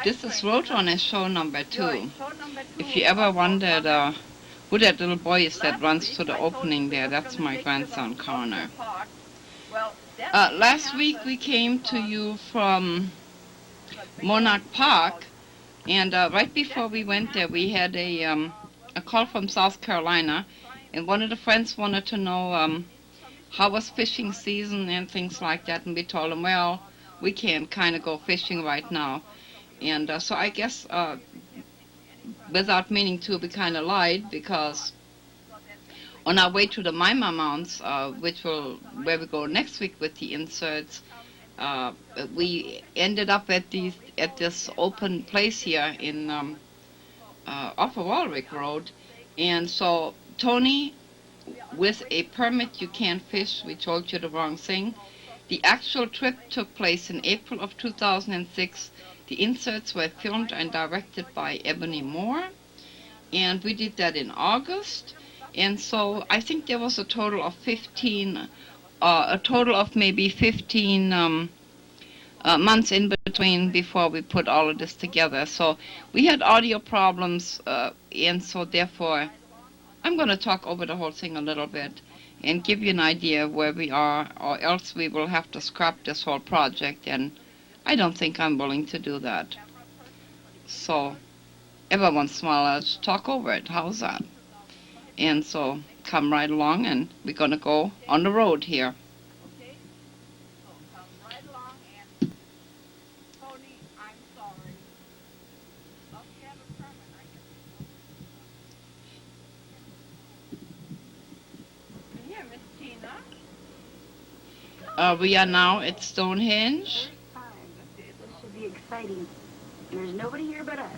This is Roadrunner show number 2. If you ever wondered who that little boy is that runs to the opening there, that's my grandson Connor. Last week we came to you from Monarch Park, and right before we went there we had a call from South Carolina, and one of the friends wanted to know how was fishing season and things like that, and we told him, well, we can't kind of go fishing right now. And so I guess, without meaning to, we kind of lied, because on our way to the Maima Mounts, where we go next week with the inserts, we ended up at this open place here in off of Walrick Road. And so Tony, with a permit you can't fish, we told you the wrong thing. The actual trip took place in April of 2006. The inserts were filmed and directed by Ebony Moore, and we did that in August. And so I think there was a total of maybe 15 months in between before we put all of this together. So we had audio problems, and so therefore I'm going to talk over the whole thing a little bit and give you an idea of where we are, or else we will have to scrap this whole project, and I don't think I'm willing to do that. So every once in a while I'll just talk over it. How's that? And so come right along, and we're going to go on the road here. We are now at Stonehenge. This should be exciting. There's nobody here but us.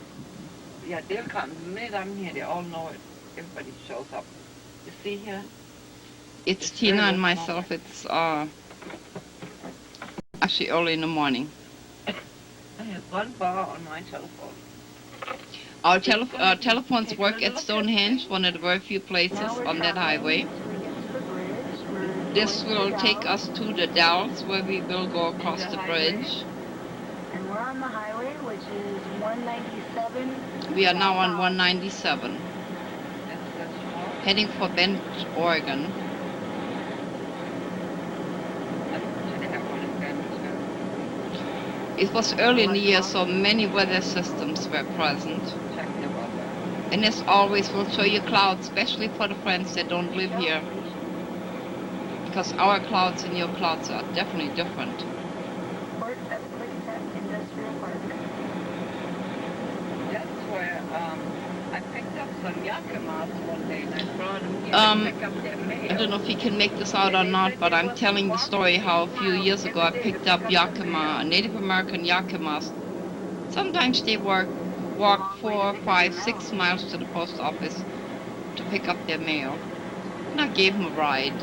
Yeah, they'll come. The minute I'm here, they all know it. Everybody shows up. You see here? It's Tina and myself. It's actually early in the morning. I have one bar on my telephone. Our telephones work at Stonehenge, one of the very few places on that highway. This will take us to the Dalles, where we will go across the bridge. And we're on the highway, which is 197. We are now on 197, heading for Bend, Oregon. It was early in the year, so many weather systems were present. And as always, we'll show you clouds, especially for the friends that don't live here, because our clouds and your clouds are definitely different. That's where I picked up some Yakimas one day, and I brought them here to pick up their mail. I don't know if you can make this out or not, but I'm telling the story how a few years ago I picked up Yakima, Native American Yakimas. Sometimes they walk 4, 5, 6 miles to the post office to pick up their mail, and I gave them a ride.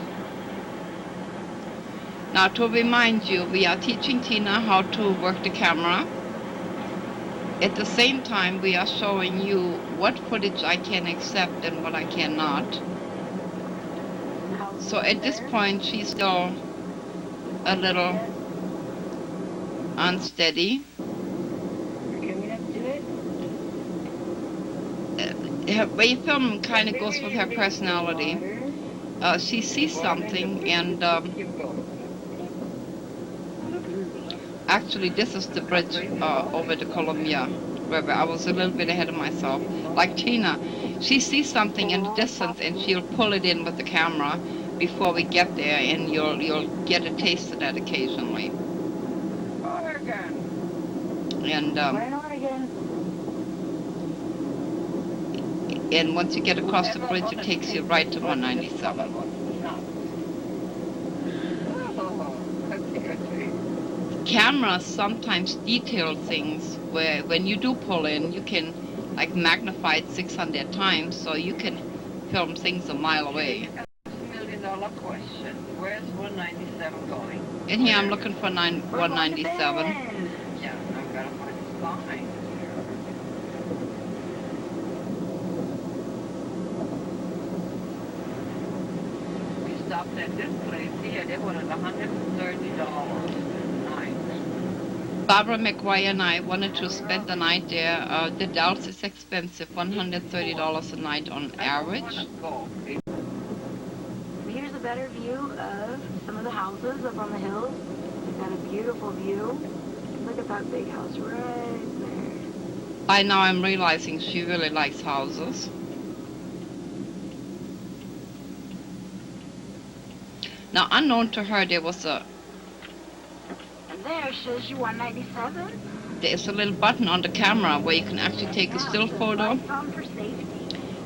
Now, to remind you, we are teaching Tina how to work the camera. At the same time, we are showing you what footage I can accept and what I cannot. So at this point, she's still a little unsteady. Her way of film kind of goes with her personality. She sees something, and actually, this is the bridge over the Columbia River. I was a little bit ahead of myself. Like Tina, she sees something in the distance and she'll pull it in with the camera before we get there, and you'll get a taste of that occasionally. And once you get across the bridge, it takes you right to 197. Cameras sometimes detail things where when you do pull in, you can like magnify it 600 times, so you can film things a mile away. That's $1 million question. Where's 197 going? And here I'm looking for 197. Yeah, I've got to find a sign. We stopped at this place here. They wanted $130. Barbara McGuire and I wanted to spend the night there. The Dells is expensive, $130 a night on average. Here's a better view of some of the houses up on the hills. We've got a beautiful view. Look at that big house right there. By now I'm realizing she really likes houses. Now, unknown to her, there There shows you 197. there's a little button on the camera where you can actually take a still photo. For safety.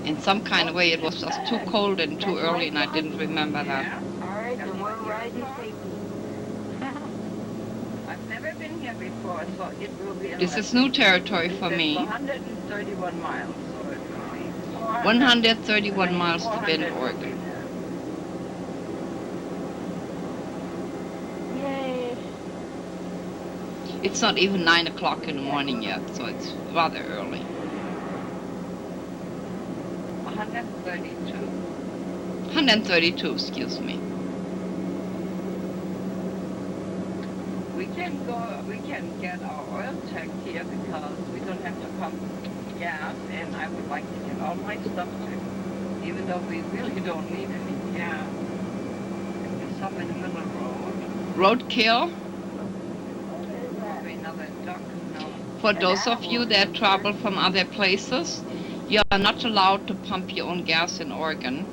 In some kind of way, it was just too cold and too early, and I didn't remember that. All right, then we're riding safety. I've never been here before, so it will be. This is new territory for me. 131 miles. So it will be 131 miles to Bend, Oregon. Yay. It's not even 9 o'clock in the morning yet, so it's rather early. 132. 132, excuse me. We can get our oil checked here because we don't have to pump gas, and I would like to get all my stuff checked, even though we really don't need any gas. There's some in the middle of the road. Roadkill, Probably another duck. No. for those of you that travel from other places, you are not allowed to pump your own gas in Oregon.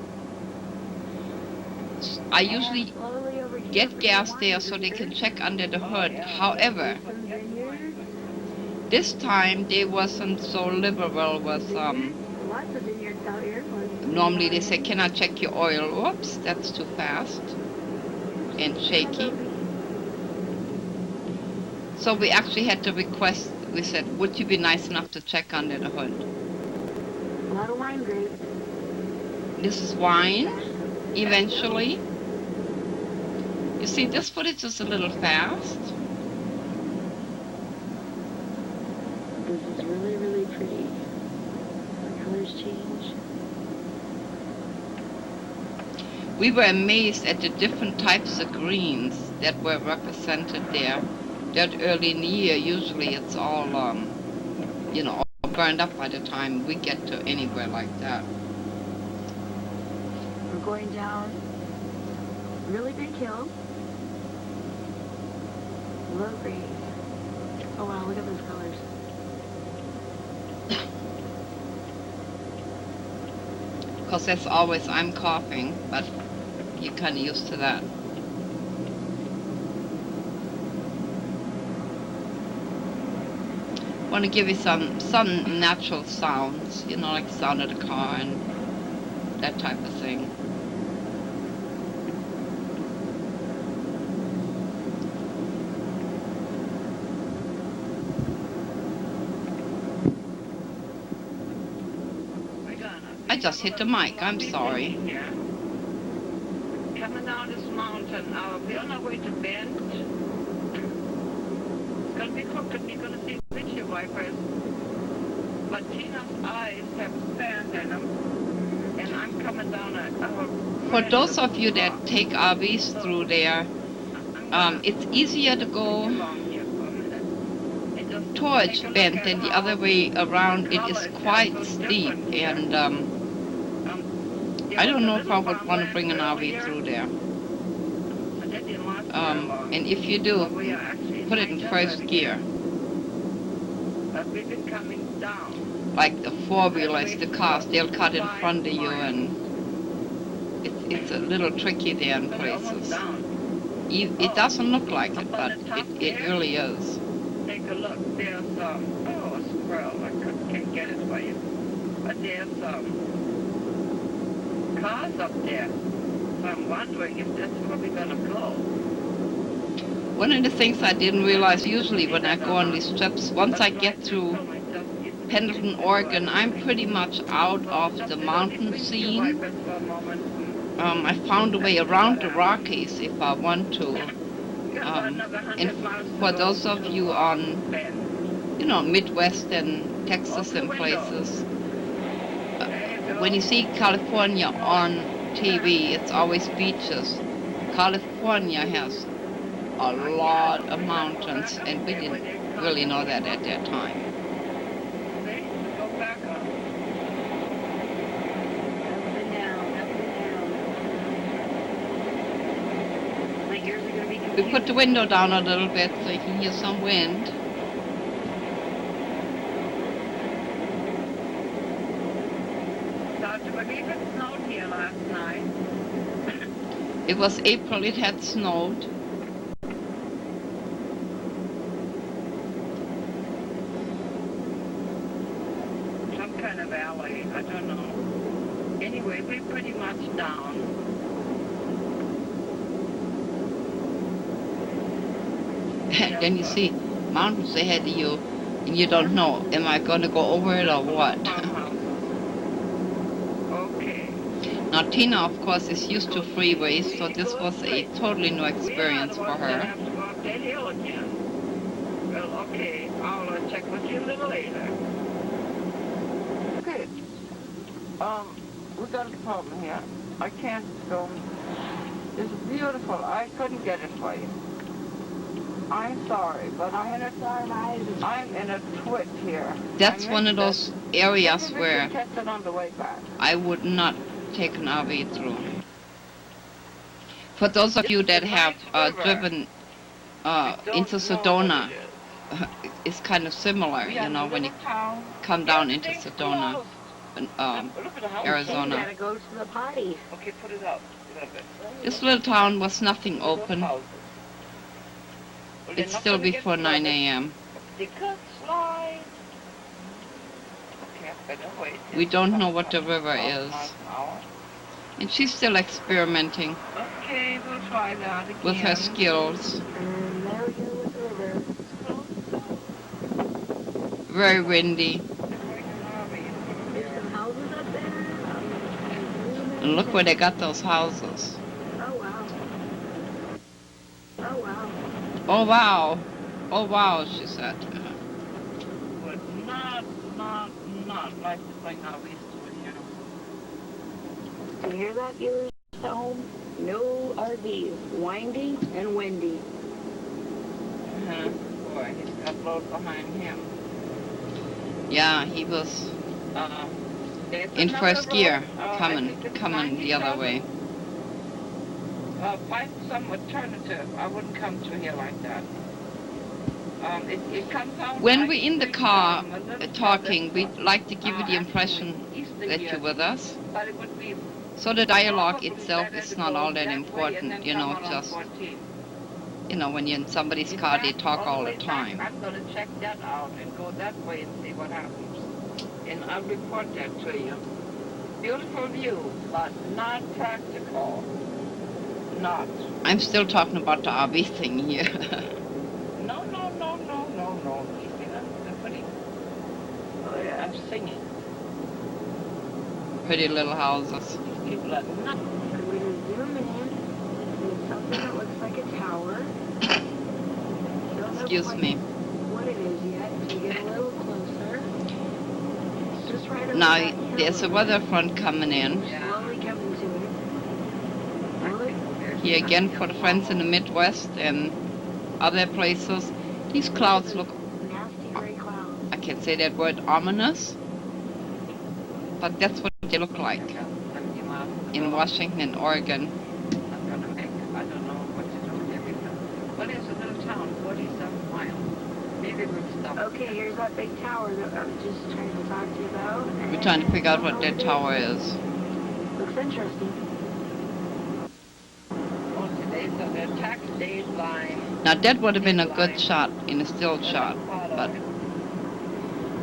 I usually Slowly over here get for gas your there wine so they can visitors. check under the hood. However, Some vineyards. this time they wasn't so liberal with, Lots of vineyards out here. normally they say, can I check your oil? Whoops, that's too fast and shaky. So we actually had to request, we said, would you be nice enough to check under the hood? A lot of wine grapes. This is wine, eventually. You see, this footage is a little fast. This is really, really pretty. The colors change. We were amazed at the different types of greens that were represented there. That early in the year, usually it's all, all burned up by the time we get to anywhere like that. We're going down a really big hill. Low grade. Oh wow, look at those colors. Because as always, I'm coughing, but you're kind of used to that. Want to give you some natural sounds, like the sound of the car and that type of thing. I just hit the mic, I'm sorry. Yeah. Coming down this mountain, we're on our way to Bend. It's going to be crooked, you're going to see windshield wipers. But Tina's eyes have sand in them, and I'm coming down For those of you that take RVs through there, it's easier to go towards Bend than the other way around. It is quite steep, and I don't know if I would want to bring an RV through there. And if you do, put it in first gear. We've been coming down. Like the four-wheelers, the cars, they'll cut in front of you, and it's a little tricky there in places. It doesn't look like it, but it really is. Take a look. There's a squirrel. I can't get it for you. But there's cars up there. So I'm wondering if that's where we're gonna go. One of the things I didn't realize, usually when I go on these trips, once I get through Pendleton, Oregon, I'm pretty much out of the mountain scene. I found a way around the Rockies if I want to. And for those of you on, Midwest and Texas and places, when you see California on TV, it's always beaches. California has a lot of mountains, and we didn't really know that at that time. See? Go back up. Up and down, up and down. My ears are going to be confused. We put the window down a little bit so you can hear some wind. So I believe it snowed here last night. It was April, it had snowed. Some kind of alley, I don't know. Anyway, we're pretty much down. Then you see mountains ahead of you, and you don't know, am I going to go over it or what? Okay. Now Tina, of course, is used to freeways, so this was a totally new experience for I her. have to go up that hill again. Well, okay, I'll check with you a little later. Okay. We got a problem here. I can't go. It's beautiful. I couldn't get it for you. I'm sorry, but I'm in a twit here. That's one of those areas Maybe we where can catch it on the way back. I would not take an RV through. For those of you that have driven into Sedona, it's kind of similar, you know, when you come down into Sedona, Arizona. Gotta go to the potty. Okay, put it up a little bit. This little town was nothing open. It's still before 9 a.m. They could slide. Okay, I better wait. We don't know what the river is. And she's still experimenting Okay, we'll try that again. with her skills. And there we go with the river. Very windy. There's some houses up there. And look where they got those houses. Oh, wow. Oh, wow. Oh, wow. Oh, wow, she said. Would not like to bring our waste to it here. Do you hear that, viewers at home? No RVs. Windy and windy. Boy, he's got load behind him. Yeah, he was in first gear, coming the other way. Find some alternative. I wouldn't come to here like that. It comes out When like we're in the big, car a little talking, further we'd like to give you the actually impression east of that here, you're with us. but it would be So the dialogue probably itself better is to not go all that way and important, then you come know, out on just, 14. you know, when you're in somebody's In car, they fact, talk all the way back, time. I'm going to check that out and go that way and see what happens. And I'll report that to you. Beautiful view, but not practical. Not. I'm still talking about the RV thing here. No. You see that? They're pretty. Oh, yeah. I'm singing. Pretty little houses. These people are nuts. And we just zoom in. There's something that looks like a tower. Don't know Excuse quite me. what it is yet. So we get a little closer. It's just right over Now, that hill there's a over weather front coming in. there. Slowly coming to it. Slowly. Here again for the friends in the Midwest and other places. These clouds look, Nasty gray clouds. I can't say that word, ominous, but that's what they look like in Washington and Oregon. I'm gonna make, I don't know what to do with everything. What is a little town, 47 miles? Maybe we'll stop. Okay, here's that big tower that I was just trying to talk to you about. We're trying to figure out what that tower is. Looks interesting. Oh, today's the tax days line. Now that would have been a good shot in a still shot, but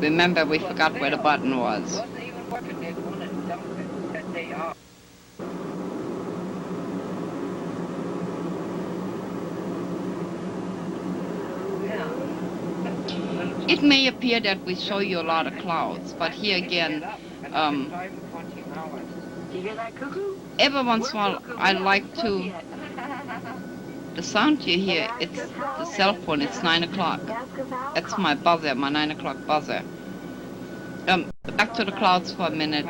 remember we forgot where the button was. Wasn't even working, they wanted to dump it that day off. Yeah. It may appear that we show you a lot of clouds, but here again, Driving 14 hours. Do you hear that cuckoo? every once in a while I like to, Yet. the sound you hear, it's the cell phone, it's 9 o'clock. That's my buzzer, my 9 o'clock buzzer. Back to the clouds for a minute.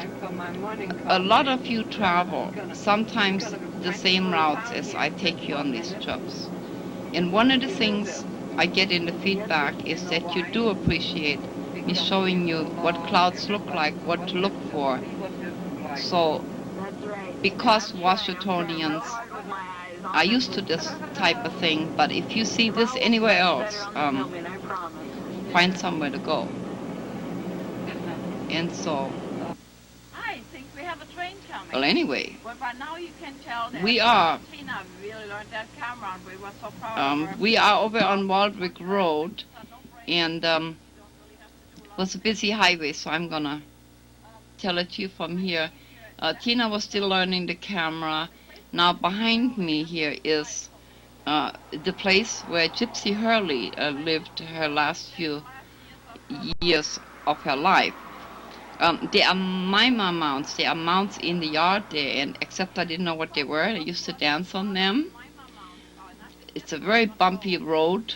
A lot of you travel, sometimes the same routes as I take you on these trips. And one of the things I get in the feedback is that you do appreciate me showing you what clouds look like, what to look for. So, That's right. because I'm Washingtonians trying hard with my eyes, are used to honestly. this type of thing, but if you see this I'll anywhere get better else, on the filming, I promise. find somewhere to go. And so, I think we have a train coming. well, anyway, But by now you can tell that we are Tina really learned that camera, and we were so proud of her. we are over on Waldwick Road, and it was a busy highway, so I'm gonna tell it to you from here. Tina was still learning the camera. Now behind me here is the place where Gypsy Hurley lived her last few years of her life. There are mima mounts. There are mounts in the yard there, and except I didn't know what they were, I used to dance on them. It's a very bumpy road,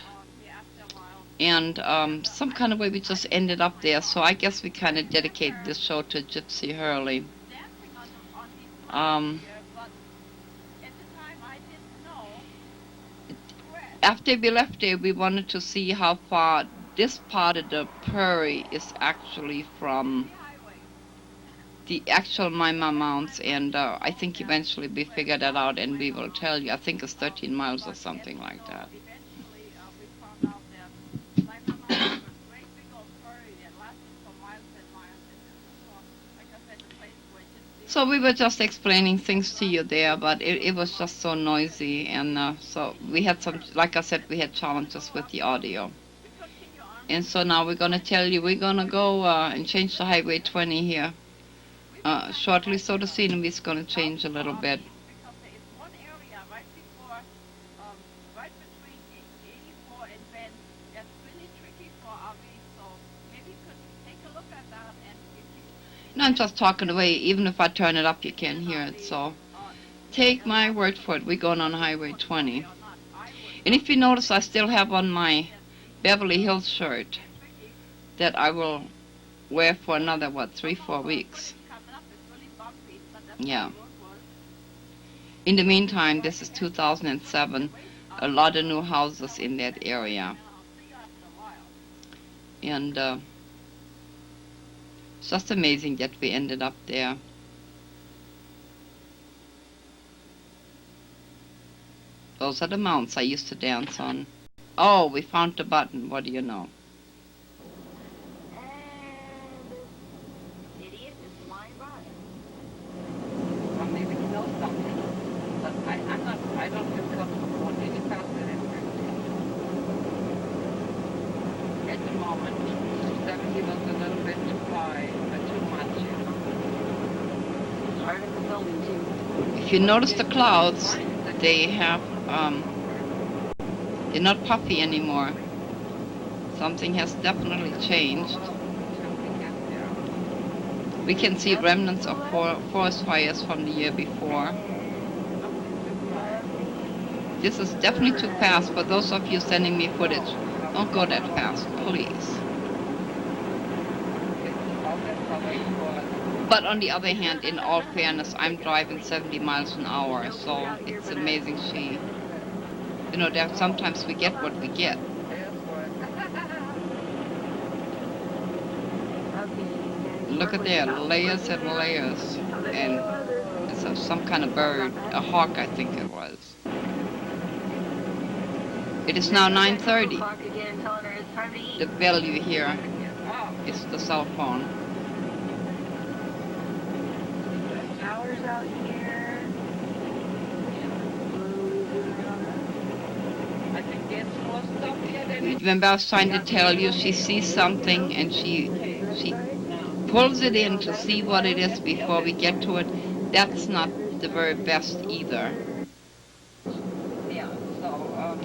and some kind of way we just ended up there. So I guess we kind of dedicated this show to Gypsy Hurley. After we left there, we wanted to see how far this part of the prairie is actually from the actual Mima Mounts, and I think eventually we figure that out and we will tell you. I think it's 13 miles or something like that. So we were just explaining things to you there, but it was just so noisy, and so we had some, like I said, we had challenges with the audio. And so now we're going to tell you, we're going to go and change the Highway 20 here shortly, so the scenery is going to change a little bit. No, I'm just talking away. Even if I turn it up, you can't hear it. So take my word for it. We're going on Highway 20. And if you notice, I still have on my Beverly Hills shirt that I will wear for another, 3-4 weeks. Yeah. In the meantime, this is 2007. A lot of new houses in that area. And it's just amazing that we ended up there. Those are the mounts I used to dance on. Oh, we found the button. What do you know? And idiot is flying by. Well, maybe he knows something. But I don't feel comfortable going any faster than 50. At the moment, 70 was a little bit too high, but too much. Part of the filming, too. If you notice the clouds, they have, they're not puffy anymore. Something has definitely changed. We can see remnants of forest fires from the year before. This is definitely too fast. For those of you sending me footage, don't go that fast, please. But on the other hand, in all fairness, I'm driving 70 miles an hour, so it's amazing you know, that sometimes we get what we get. Look at there, layers and layers, and it's some kind of bird, a hawk I think it was. It is now 9:30. The value here is the cell phone. Towers out here. I think that's more stuff here than Remember I was trying to tell you, she sees something and she pulls it in to see what it is before we get to it. That's not the very best either. yeah. So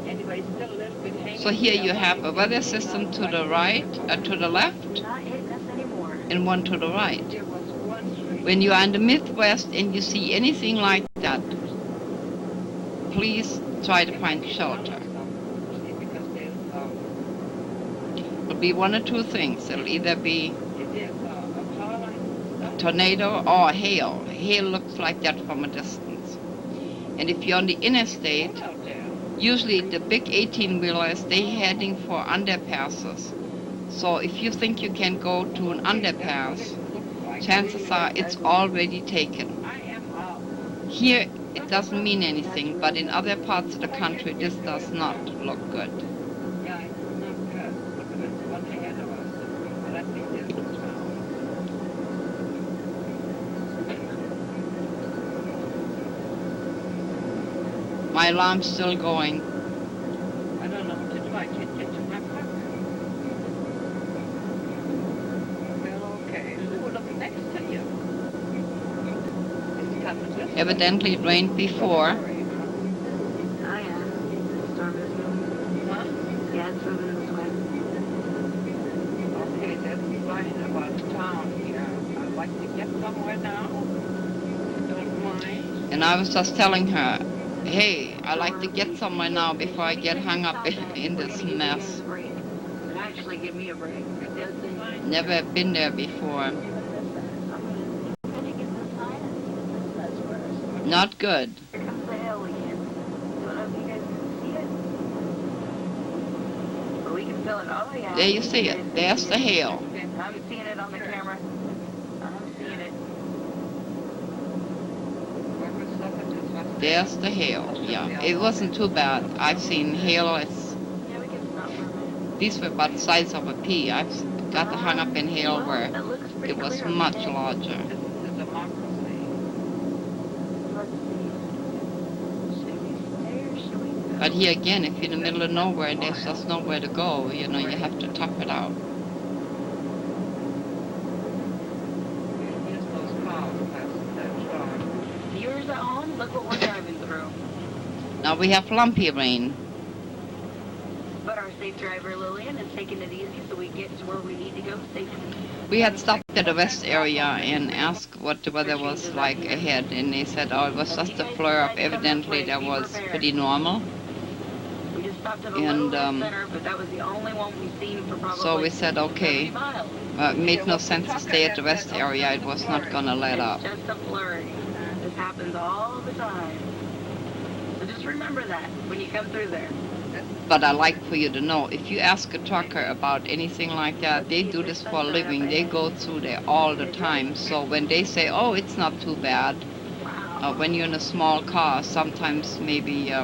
anyway, still a little bit hanging. So here you have a weather system to the right, to the left, Not hitting us anymore. and one to the right. There was one street. When you are in the Midwest and you see anything like that, please try to find shelter. Because there's It'll be one or two things. It'll either be a power line. tornado or hail. Hail looks like that from a distance. And if you're on the interstate, Out there. Usually the big 18-wheelers, they heading for underpasses. So if you think you can go to an underpass, chances are it's already taken. Here it doesn't mean anything, but in other parts of the country this does not look good. Yeah, it's not good. Look at it, one ahead of us. But I think this is fine. My alarm's still going. I don't know what to do. I can't get to my pocket. Well, okay. Who will look next to you? It's coming this way. Evidently it rained before. Oh, yeah. The storm is moving. Huh? Yeah, it's moving this way. Okay, that's fine about town here. I'd like to get somewhere now. Don't mind. And I was just telling her, hey, I like to get somewhere now before I get hung up in this mess. And actually give me a break. Never been there before. Not good. Here comes the hill again. I don't know if you guys can see it. But we can feel it. Oh, yeah. There you see it. There's the hail. I'm seeing it on the camera. I'm seeing it. There's the hail. Yeah, it wasn't too bad. I've seen hail. Yeah, we can stop for a minute. These were about the size of a pea. I've got hung up in hail where That looks pretty it was clear on the much day. larger. This is a democracy. Let's see. Should we stay or should we go? But here again, if you're in the middle of nowhere and there's just nowhere to go, you know, you have to tough it out. Here's those cars past that truck. Viewers at home, look what we're driving through. Now we have lumpy rain. But our safe driver, Lilian, is taking it easy so we get to where we need to go safely. We had stopped at the west area and asked what the weather was like ahead, and they said, oh, it was just a flare-up. Evidently that was pretty normal. We just stopped at a And, little bit center, but that was the only one we've seen for probably So we said, 30 okay. miles. It made no sense to stay at the west area. It was not going to let up. It's just a flurry. This happens all the time. So just remember that when you come through there. But I like for you to know, if you ask a trucker about anything like that, they do this for a living. They go through there all the time. So when they say, oh, it's not too bad, Wow. when you're in a small car, sometimes maybe you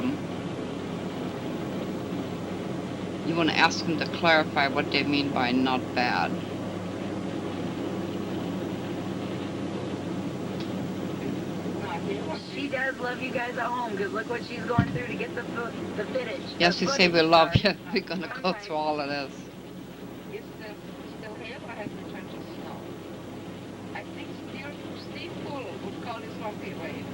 want to ask them to clarify what they mean by not bad. She does love you guys at home because look what she's going through to get the footage. Yes, you say we love you. We're going to go through all of this. Is there still here or has it turned to snow? I think Steve Full would call this lumpy rain.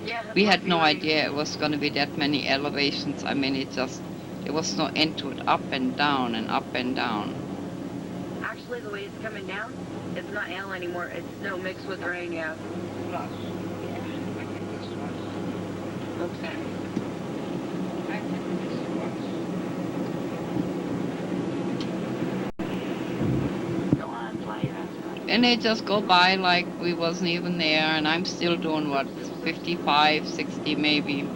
Yeah, We had no idea it was going to be that many elevations. I mean, there was no end to it. Up and down and up and down. Actually, the way it's coming down, it's not hail anymore. It's snow mixed with rain, yeah. Flush. Yeah, I think this was. Okay. I think this was. Go on, fly your ass back. And they just go by like we wasn't even there, and I'm still doing, what, 55, 60 maybe.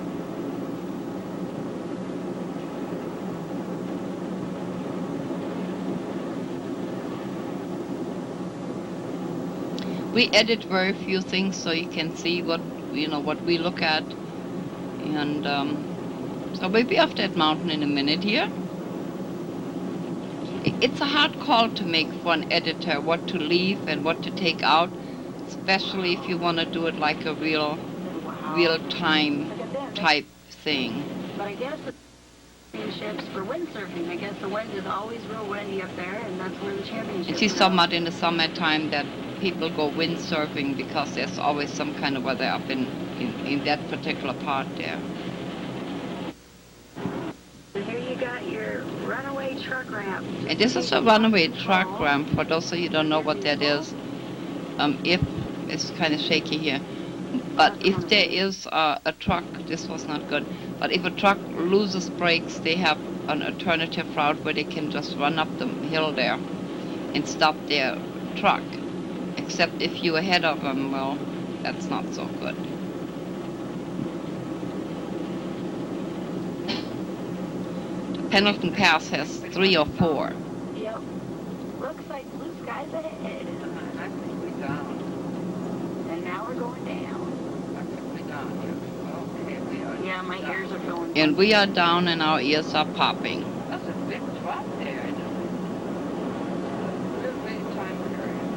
We edit very few things so you can see what we look at. And so we'll be off that mountain in a minute here. It's a hard call to make for an editor, what to leave and what to take out, especially if you want to do it like a real time type thing. But I guess the championships for windsurfing, I guess the wind is always real windy up there, and that's where the championships You see somewhat in the summertime that people go windsurfing because there's always some kind of weather up in that particular part there. And here you got your runaway truck ramp. And this is a runaway truck ramp, for those of you who don't know what that is. If it's kind of shaky here. But if there is a truck, this was not good, but if a truck loses brakes, they have an alternative route where they can just run up the hill there and stop their truck. Except if you're ahead of them, well, that's not so good. Pendleton Pass has 3 or 4. Yep. Looks like blue skies ahead. I think we're down. And now we're going down. I think we're down. Okay, we are. Yeah, my ears are feeling And we are down and our ears are popping. That's a big drop there, isn't it? Good way time period.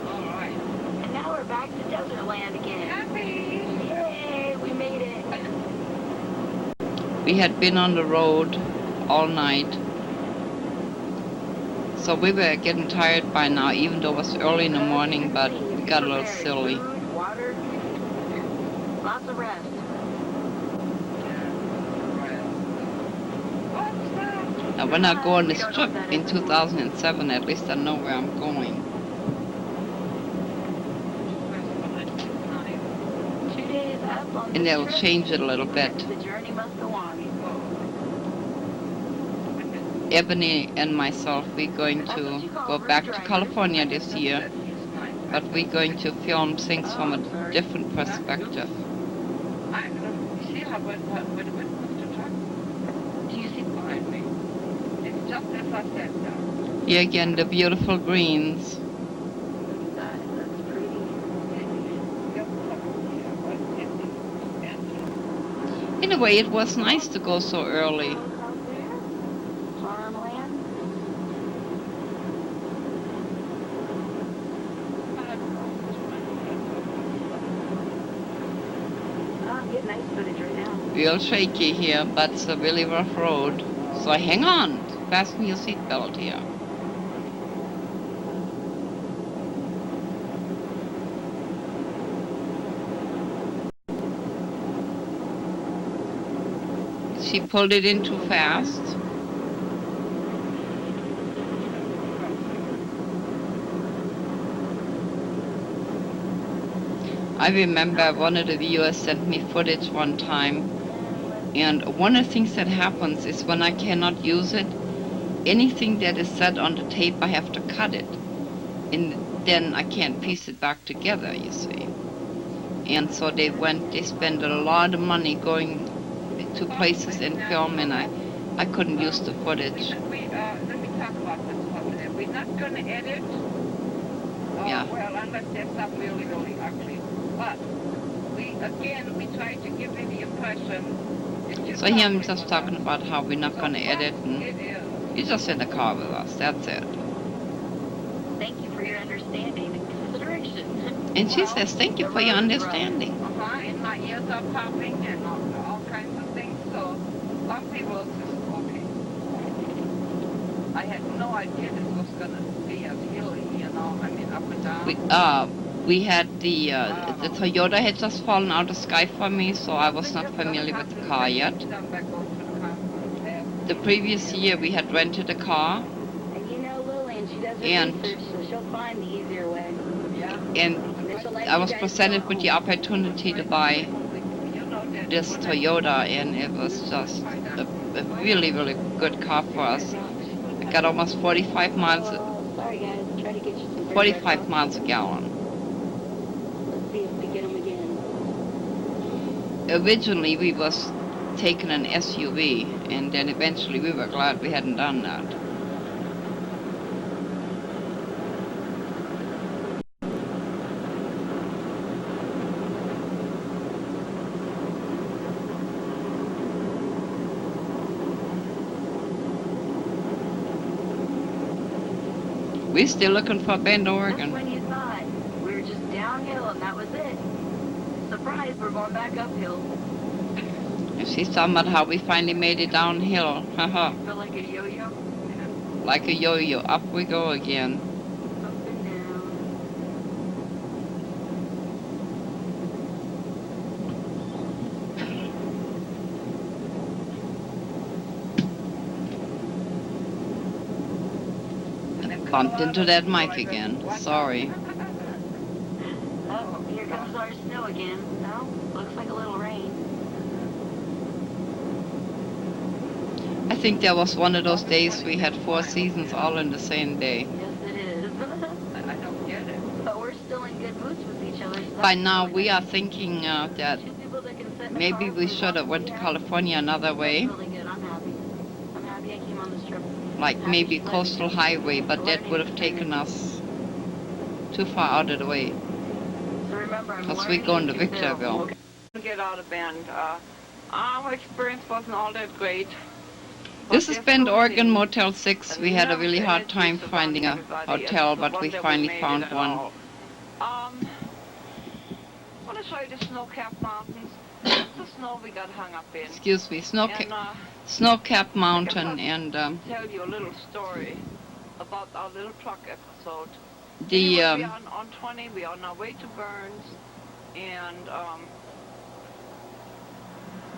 All right. And now we're back to desert land again. Happy! Yay, we made it. We had been on the road all night. So we were getting tired by now, even though it was early in the morning, but we got a little silly. Food, water, lots of rest. Now when I go on this trip in 2007, at least I know where I'm going. 2 days up on And this they'll trip, change it a little bit. The journey must go on. Ebony and myself, we're going to go back to California this year, but we're going to film things from a different perspective. Do you see Behind me. It's just as I said now. Here again, the beautiful greens. that? That's pretty. In a way, it was nice to go so early. Out there, farmland. I'm getting nice footage right now. Real shaky here, but it's a really rough road. So hang on, fasten your seatbelt here. She pulled it in too fast. I remember one of the viewers sent me footage one time, and one of the things that happens is when I cannot use it, anything that is said on the tape, I have to cut it, and then I can't piece it back together, you see. And so they spent a lot of money going to places and film, and I couldn't use the footage. Let me talk about this one. We're not going to edit. Yeah. Well, unless there's something really, really ugly. But we try to give you the impression. So here I'm just talking about how we're not going to edit, and It is. you're just in the car with us, that's it. Thank you for your understanding and consideration. And she says, thank you for your understanding. And my ears are popping and all kinds of things. So some people just, okay. I had no idea this was going to be as hilly, you know, I mean, up and down. We had the Toyota had just fallen out of the sky for me, so I was not familiar with the car yet. The previous year we had rented a car, And you know Lilian, she does her And- research, so she'll find the easier way. and And then she'll let I you was guys presented know. with the opportunity to buy this Toyota, and it was just a really, really good car for us. I got almost 45 miles, Sorry guys, try to get you some 45 miles a gallon. Let's see if we get them again. Originally we was taking an SUV, and then eventually we were glad we hadn't done that. We're still looking for Bend, That's Oregon. when you thought we were just downhill and that was it. Surprise, we're going back uphill. And she's talking about how we finally made it downhill. Haha. Feel like a yo-yo? Like a yo-yo, up we go again. Up and down. Bumped into that mic again. Sorry. Oh, here comes our snow again. No, looks like a little rain. I think there was one of those days we had 4 seasons all in the same day. Yes, it is. I don't get it. But we're still in good moods with each other. So By that's now really we nice. are thinking that Two people that can sit in the maybe car we for should have long went to weekends. California another way. That's really good. I'm like maybe coastal highway, but that would have taken us too far out of the way. So remember, I'm Because we're learning going to to do. Victorville. Okay. Get out of Bend. Our experience wasn't all that great. This is Bend, Oregon, Motel 6. We had a really hard time finding a hotel, but we finally found one. I want to show you the snow-capped mountains. That's the snow we got hung up in. Excuse me, And, snow-capped mountain, and tell you a little story about our little truck episode. the Anyway, we are on 20. We are on our way to Burns, and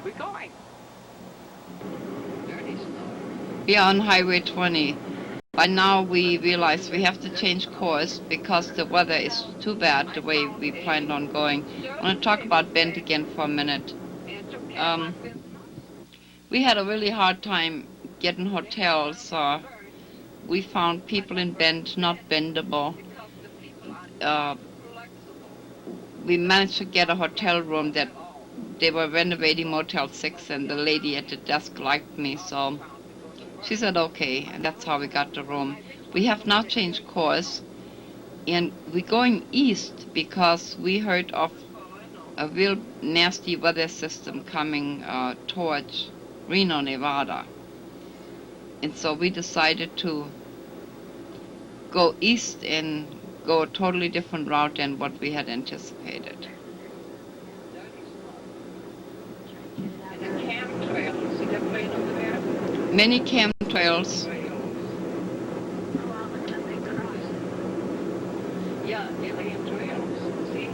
we're going. Dirty snow. we are on Highway 20. By now we realize we have to change course because the weather is too bad the way we planned on going. I want to talk about Bend again for a minute. We had a really hard time getting hotels. We found people in Bend not bendable. We managed to get a hotel room that they were renovating Motel 6, and the lady at the desk liked me, so she said okay, and that's how we got the room. We have now changed course, and we're going east because we heard of a real nasty weather system coming towards Reno, Nevada. And so we decided to go east and go a totally different route than what we had anticipated. And the camp trail, you see that plane over there? Many chemtrails. Yeah, Lilian trails. See?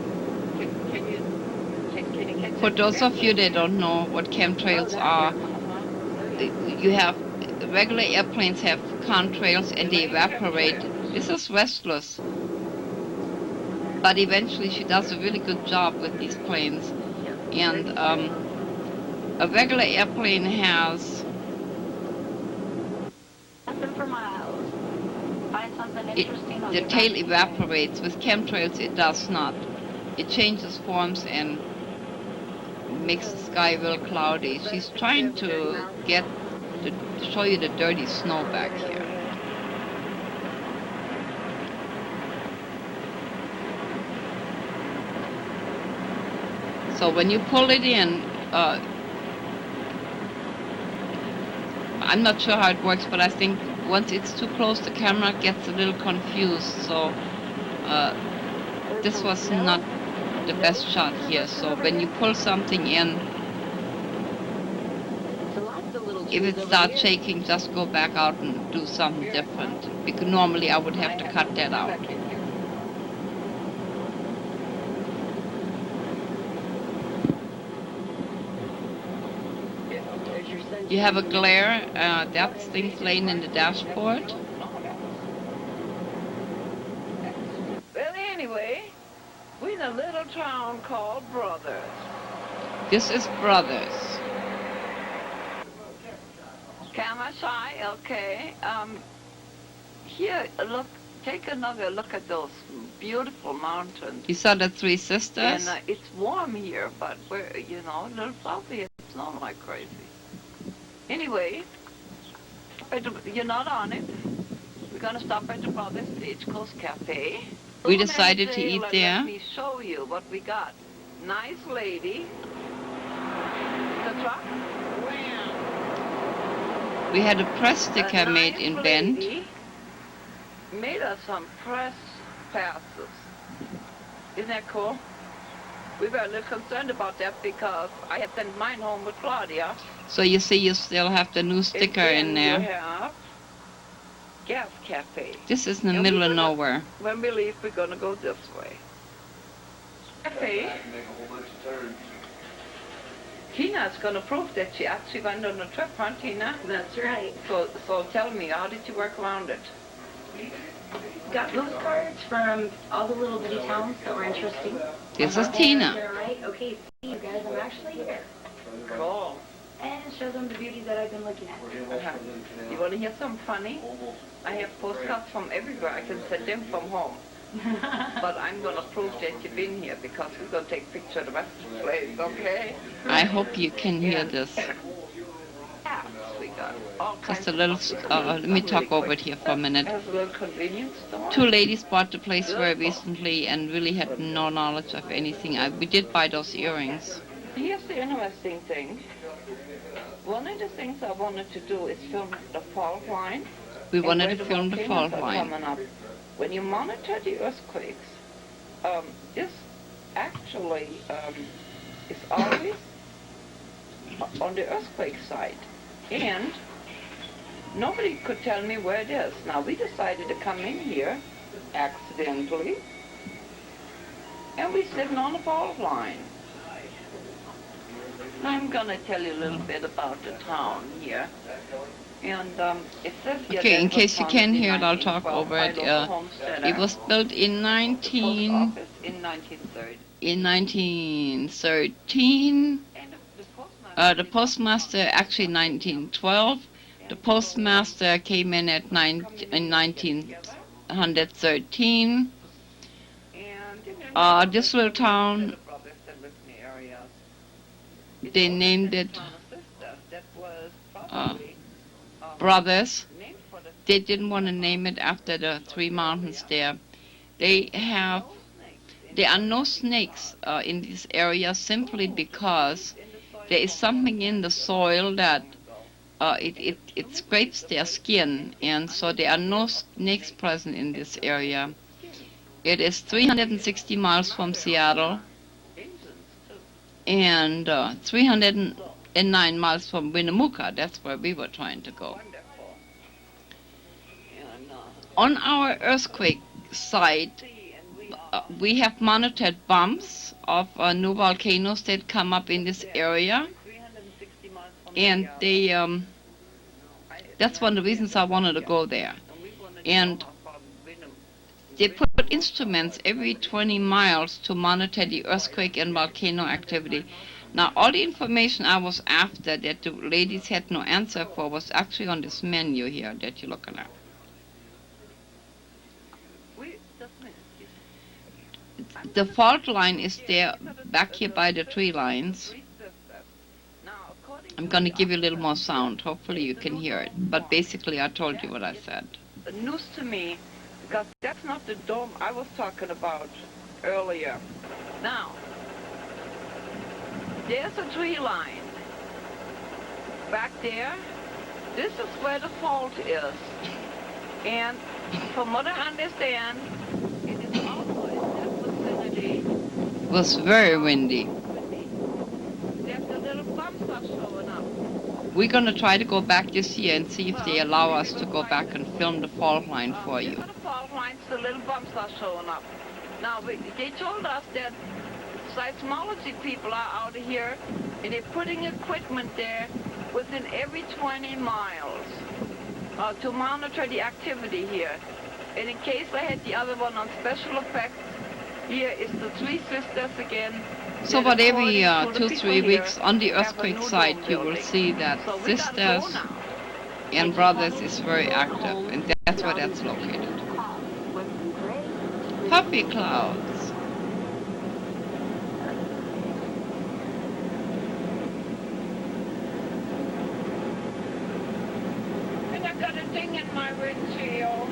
Can you catch For that? those of you that don't know what chemtrails are, you have regular airplanes have contrails and they evaporate. This is Restless. But eventually she does a really good job with these planes. And a regular airplane has Nothing for miles. Find something interesting on the your tail back. evaporates. With chemtrails it does not. It changes forms and makes the sky real cloudy. She's trying to show you the dirty snow back here. So when you pull it in, I'm not sure how it works, but I think once it's too close, the camera gets a little confused. So this was not the best shot here. So when you pull something in, if it starts shaking, just go back out and do something different. Because normally I would have to cut that out. You have a glare, that's things laying in the dashboard. Well, anyway, we're in a little town called Brothers. This is Brothers. Kamasai, okay. Here, look, take another look at those beautiful mountains. You saw the Three Sisters? And it's warm here, but we're, a little fluffy. It's not like crazy. Anyway, you're not on it. We're going to stop at the Brothers Stagecoach Cafe. We decided to eat there. Let me show you what we got. Nice lady. The truck? We had a press sticker made in Bend. Made us some press passes. Isn't that cool? We were a little concerned about that because I had sent mine home with Claudia. So you see, you still have the new sticker in there. You have Gas Cafe. This is in the middle of nowhere. When we leave, we're going to go this way. Cafe. Tina's going to prove that she actually went on a trip, huh, Tina? That's right. So tell me, how did you work around it? Got postcards from all the little bitty towns that were interesting. This is Tina. They're right. Okay, see you guys, I'm actually here. Cool. And show them the beauty that I've been looking at. You want to hear something funny? I have postcards from everywhere. I can send them from home. But I'm going to prove that you've been here because we're going to take pictures of the rest of the place, okay? I hope you can hear this. Apps we got all kinds Just a of little, stuff. let me talk Really over quick. it here for a minute. Has a little convenience store. Two ladies bought the place very recently and really had no knowledge of anything. We did buy those earrings. Here's the interesting thing. One of the things I wanted to do is film the fault line. We wanted where to film the fault volcanoes are line. coming up. When you monitor the earthquakes, this actually is always on the earthquake site. And nobody could tell me where it is. Now, we decided to come in here accidentally, and we're sitting on the fault line. I'm going to tell you a little bit about the town here. And it says here Okay, that in was case you founded can't in hear it, I'll talk 1912 over by it. local homesteader. It was built in The post office in 1930. 1913. And the The postmaster actually 1912. The postmaster came in in 1913. This little town, they named it Brothers. They didn't want to name it after the three mountains there. There are no snakes in this area simply because there is something in the soil that it scrapes their skin, and so there are no snakes present in this area. It is 360 miles from Seattle and 309 miles from Winnemucca. That's where we were trying to go. On our earthquake site, we have monitored bumps of new volcanoes that come up in this area, and that's one of the reasons I wanted to go there. And they put instruments every 20 miles to monitor the earthquake and volcano activity. Now, all the information I was after that the ladies had no answer for was actually on this menu here that you're looking at. The fault line is there back here by the tree lines. I'm going to give you a little more sound. Hopefully you can hear it. But basically I told you what I said. News to me, because that's not the dome I was talking about earlier. Now, there's a tree line. Back there, this is where the fault is. And from what I understand, it is also in that vicinity. It was very windy. There's the little bumps are showing up. We're going to try to go back this year and see if they allow us to go back and film the fault line for you. The fault lines, the little bumps are showing up. Now, they told us that seismology people are out here, and they're putting equipment there within every 20 miles to monitor the activity here. And in case I had the other one on special effects, here is the Three Sisters again. So about every 2-3 weeks on the earthquake site, you will see that Sisters and Brothers is very active, and that's where that's located. Puppy clouds. And I got a ding in my windshield.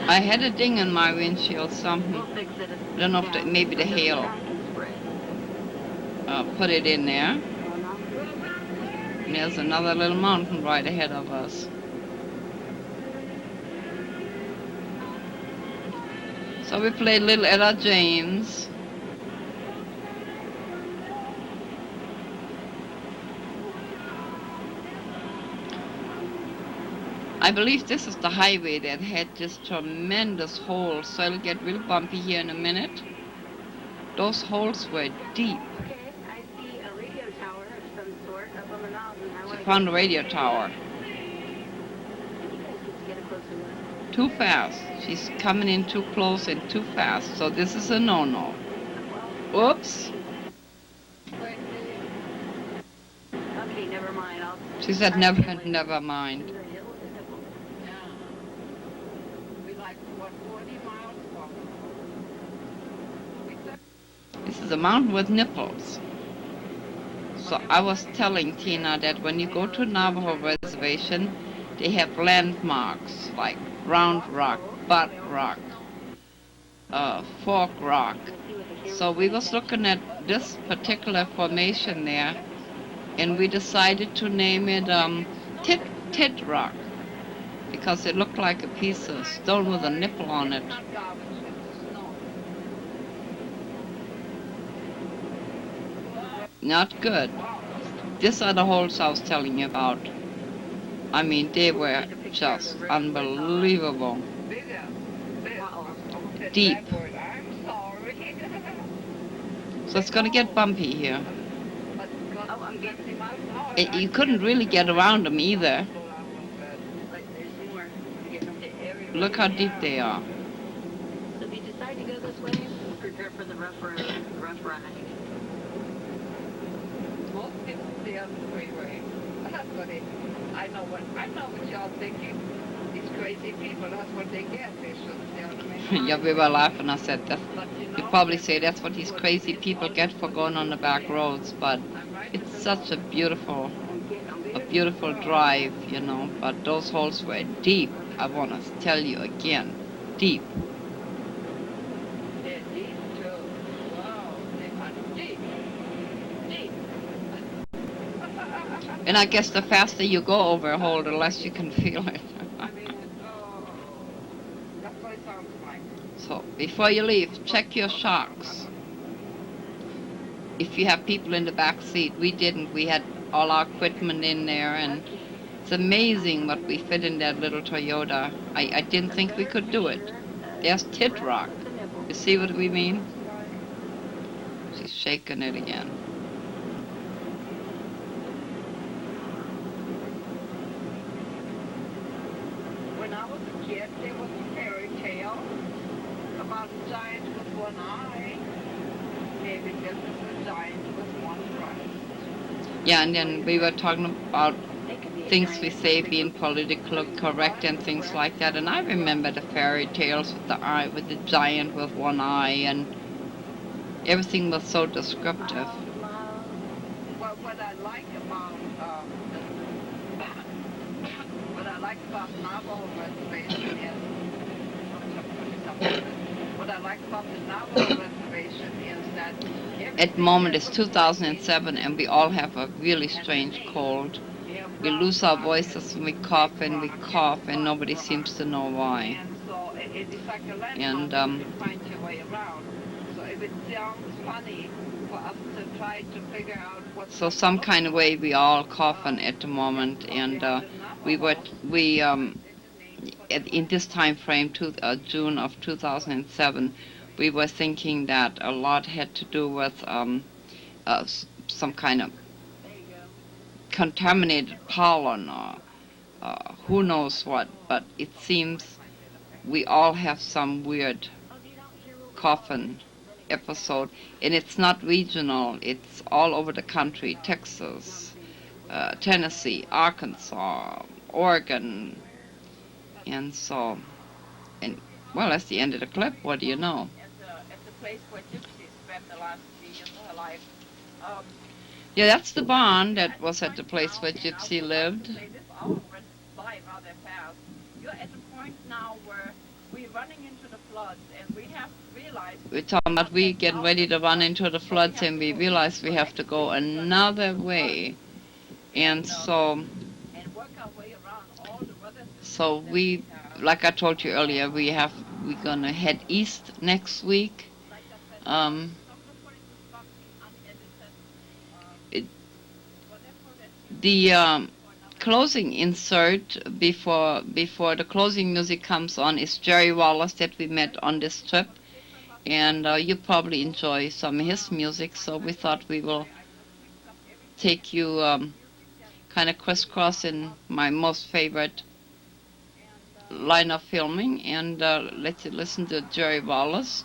I had a ding in my windshield, something. I don't know if maybe the hail put it in there. And there's another little mountain right ahead of us. So we played Little Ella James. I believe this is the highway that had this tremendous hole, so it'll get real bumpy here in a minute. Those holes were deep. Okay, I see a radio tower of some sort up on the mountain. She found a radio tower. Get a closer look. Too fast. She's coming in too close and too fast, so this is a no-no. Oops. Okay, never mind. She said never mind. This is a mountain with nipples. So I was telling Tina that when you go to Navajo Reservation, they have landmarks like Round Rock, Butt Rock, Fork Rock. So we was looking at this particular formation there, and we decided to name it Tit Rock because it looked like a piece of stone with a nipple on it. Not good. These are the holes I was telling you about. I mean, they were just unbelievable. Deep. So it's going to get bumpy here. You couldn't really get around them either. Look how deep they are. So if you decide to go this way, prepare for the rough road, rough ride. Most people stay on the freeway. That's what I know what y'all thinking. These crazy people, that's what they get. They shouldn't stay on the main Yeah, we were laughing. I said, But you probably say that's what these crazy people get for going on the back roads, but it's such a beautiful drive, you know. But those holes were deep. I want to tell you again, deep. They're deep too. Wow, they are deep. Deep. And I guess the faster you go over a hole, the less you can feel it. I mean, that's what it sounds like. So before you leave, check your shocks. If you have people in the back seat, we didn't. We had all our equipment in there, and it's amazing what we fit in that little Toyota. I didn't think we could do it. There's Tit Rock. You see what we mean? She's shaking it again. When I was a kid, there was a fairy tale about a giant with one eye. Maybe this is a giant with one breast. Yeah, and then we were talking about things we say being politically correct and things like that. And I remember the fairy tales with the giant with one eye, and everything was so descriptive. Well, what I like about Navajo Reservation is what I like about the Navajo Reservation is that At the moment it's 2007, and we all have a really strange cold. We lose our voices when we cough, and nobody seems to know why. And so it's like a landmark, And you can find your way around. So if it sounds funny for us to try to figure out what. so some kind of way we all coughing at the moment, and in this time frame, June of 2007, we were thinking that a lot had to do with some kind of contaminated pollen or who knows what, but it seems we all have some weird coughing episode, and it's not regional, it's all over the country. Texas, Tennessee, Arkansas, Oregon, and so, and well, that's the end of the clip. What do you know? At the place where Gypsy spent the last 3 years of her life. Yeah, that's the barn that was at the place where Gypsy lived. This hour went by rather fast. You're at the point now where we're running into the floods, and we have realized. We're talking about we getting ready to run into the floods, and we realize we have to go another way, and so. And work our way around all the weather. So we, like I told you earlier, we're gonna head east next week. The closing insert before the closing music comes on is Jerry Wallace that we met on this trip, and you probably enjoy some of his music. So we thought we will take you kind of crisscross in my most favorite line of filming, and let you listen to Jerry Wallace.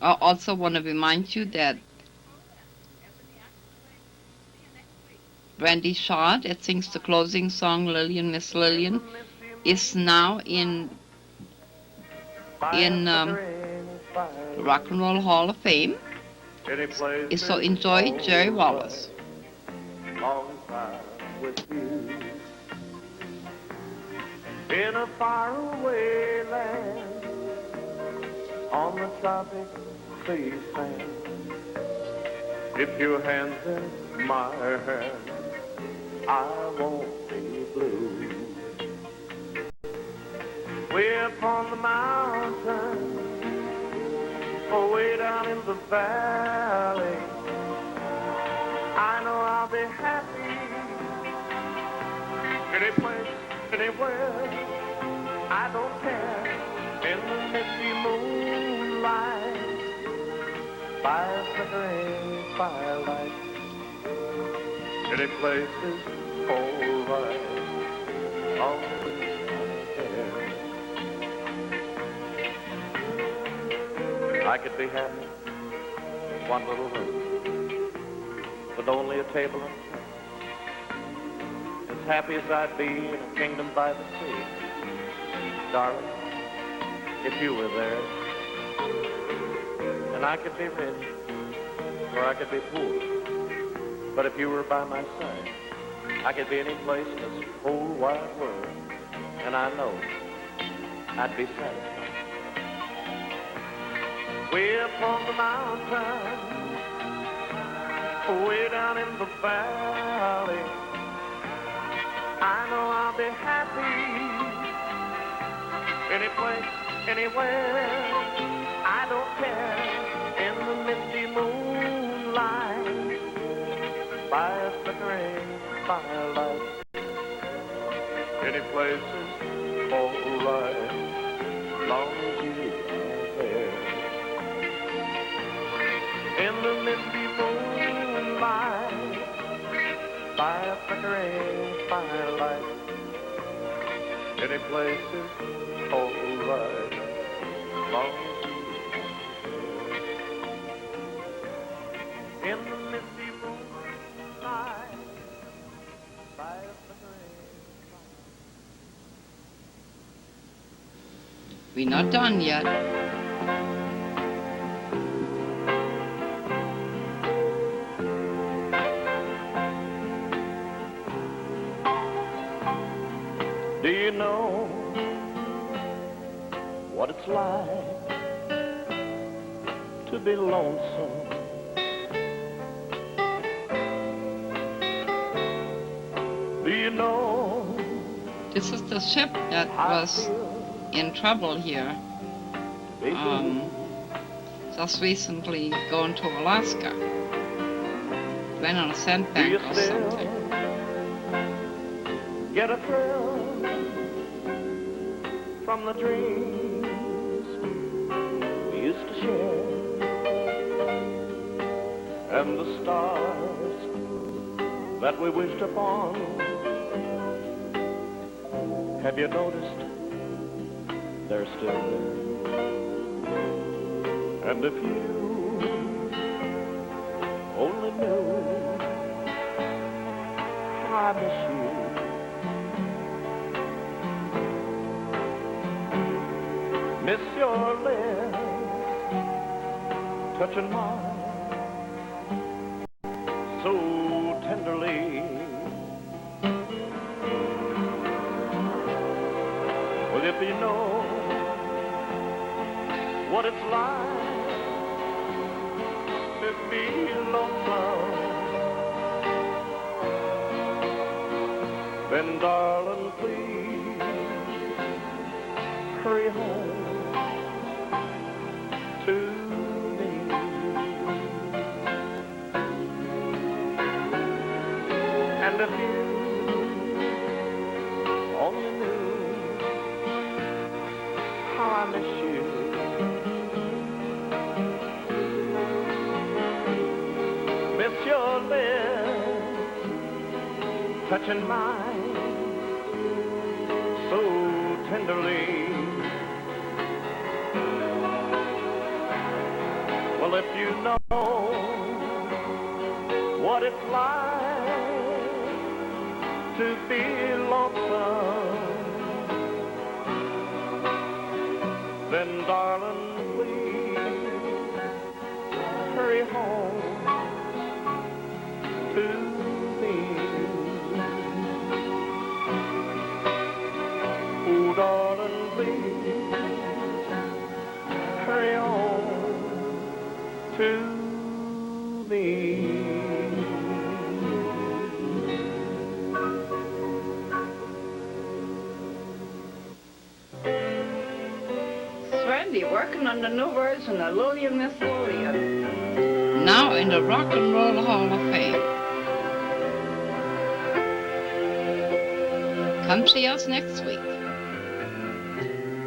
I also want to remind you that Brandy Shaw, that sings the closing song, Lilian, Miss Lilian, is now in Rock and Roll Hall of Fame. Any place So enjoy Jerry Wallace. Long time with you in a faraway land on the tropic sea sand. If your hand's in my hand, I won't be blue. Way up on the mountain, or way down in the valley, I know I'll be happy. Any place, anywhere, I don't care. In the misty moonlight, by a flickering firelight, any place is alright. All I could be happy in one little room with only a table and chair. As happy as I'd be in a kingdom by the sea. Darling, if you were there, and I could be rich or I could be poor, but if you were by my side, I could be any place in this whole wide world, and I know I'd be satisfied. Way up on the mountain, way down in the valley, I know I'll be happy. Any place, anywhere, I don't care. In the misty moonlight, by a flickering firelight, any place is alright, long as you are there. In the misty moonlight, by a flickering firelight, any place is alright, long as you are there. In the misty moonlight, by a flickering firelight. We're not done yet. Do you know what it's like to be lonesome? Do you know This is the ship that was in trouble here. Just recently gone to Alaska. Went on a sandbank or something. Get a thrill from the dreams we used to share, and the stars that we wished upon. Have you noticed they're still there? And if you only knew how I miss you, miss your lips touching mine so tenderly. Well, if you know what it's like to be lonesome, then darling, please hurry home to me. And if you only knew how I miss you, miss your lips touching mine so tenderly. Well, if you know what it's like to be lonesome, then darling, please hurry home through me. Randy, working on the new version of Lilian, Miss Lilian. Now in the Rock and Roll Hall of Fame. Come see us next week.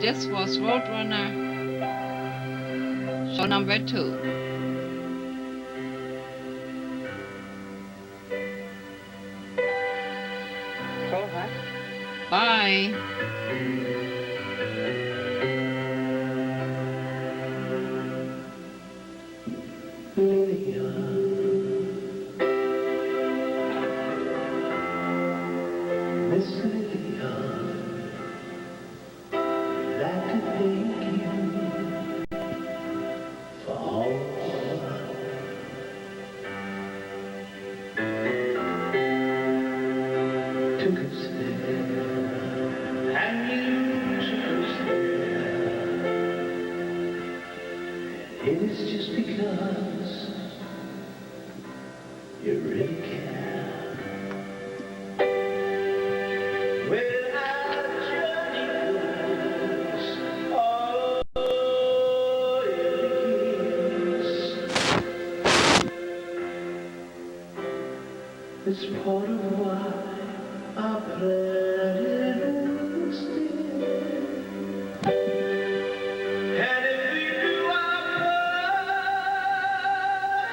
This was Roadrunner, show number 2. So hot. Bye. Miss Lilian, I'd like to thank you for all took us there, and you took us there. It is just because you really care. Well, our journey goes all it begins. It's part of why I planted was still. And if we do our part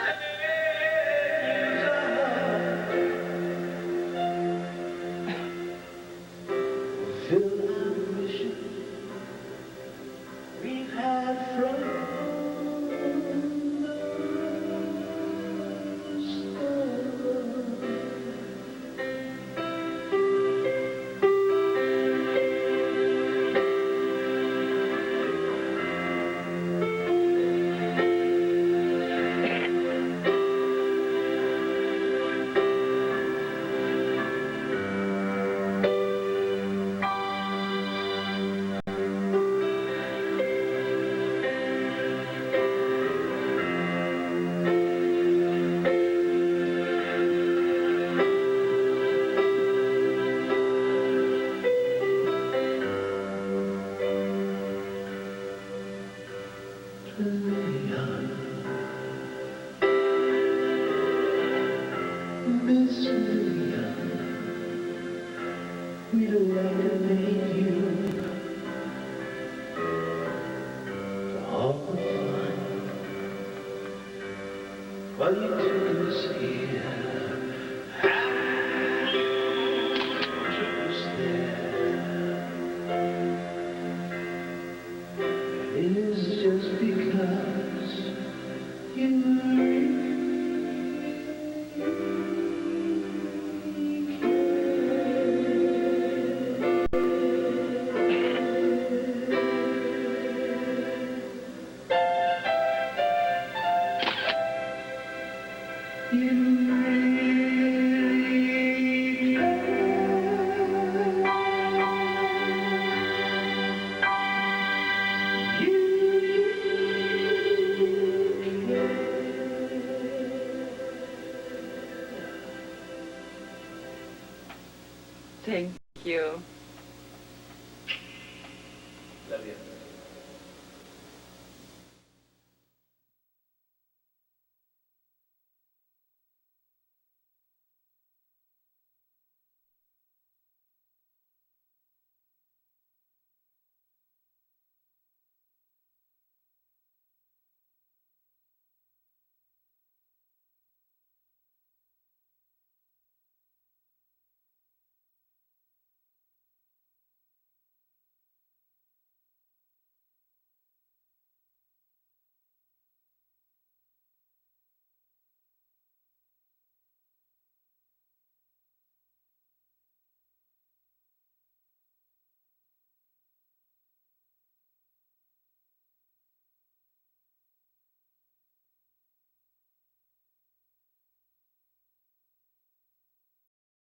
and use our heart, fill our mission we've had from the start. Miss Lilian, we'd like to thank you for all the fun while you took us here and you took us there. It is just because you really Thank you.